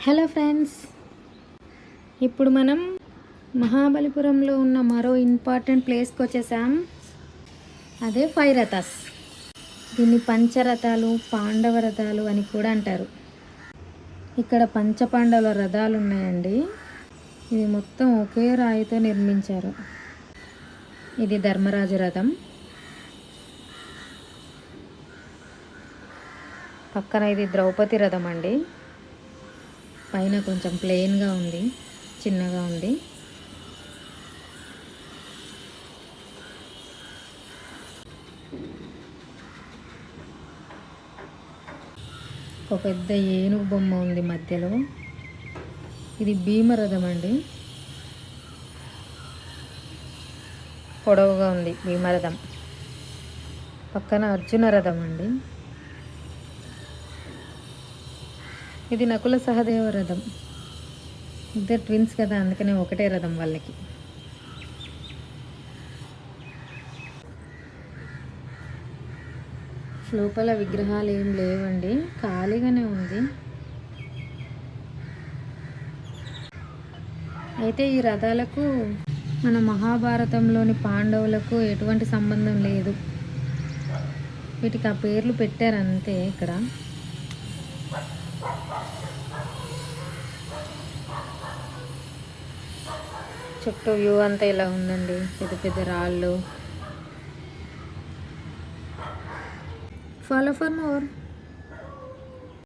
Hello friends, ఇప్పుడు మనం మహాబలిపురంలో ఉన్న మరో ఇంపార్టెంట్ ప్లేస్కి వచ్చేసాం. అదే 5 రథాస్. దీన్ని పంచరథాలు, పాండవ రథాలు అని కూడా అంటారు. ఇక్కడ పంచపాండవుల రథాలు ఉన్నాయండి. ఇది మొత్తం ఒకే రాయితో నిర్మించారు. ఇది ధర్మరాజు రథం. పక్కన ఇది ద్రౌపది రథం అండి. పైన కొంచెం ప్లెయిన్గా ఉంది, చిన్నగా ఉంది. ఒక పెద్ద ఏనుగు బొమ్మ ఉంది మధ్యలో. ఇది భీమరథం అండి. పొడవుగా ఉంది భీమరథం. పక్కన అర్జున రథం అండి. ఇది నకుల సహదేవ రథం. ఇద్దరు ట్విన్స్ కదా, అందుకనే ఒకటే రథం వాళ్ళకి. లోపల విగ్రహాలు ఏం లేవండి, ఖాళీగానే ఉంది. అయితే ఈ రథాలకు మన మహాభారతంలోని పాండవులకు ఎటువంటి సంబంధం లేదు. వీటికి ఆ పేర్లు పెట్టారు అంతే. ఇక్కడ చుట్టూ వ్యూ అంతా ఇలా ఉందండి, పెద్ద పెద్ద రాళ్ళు. Follow for more.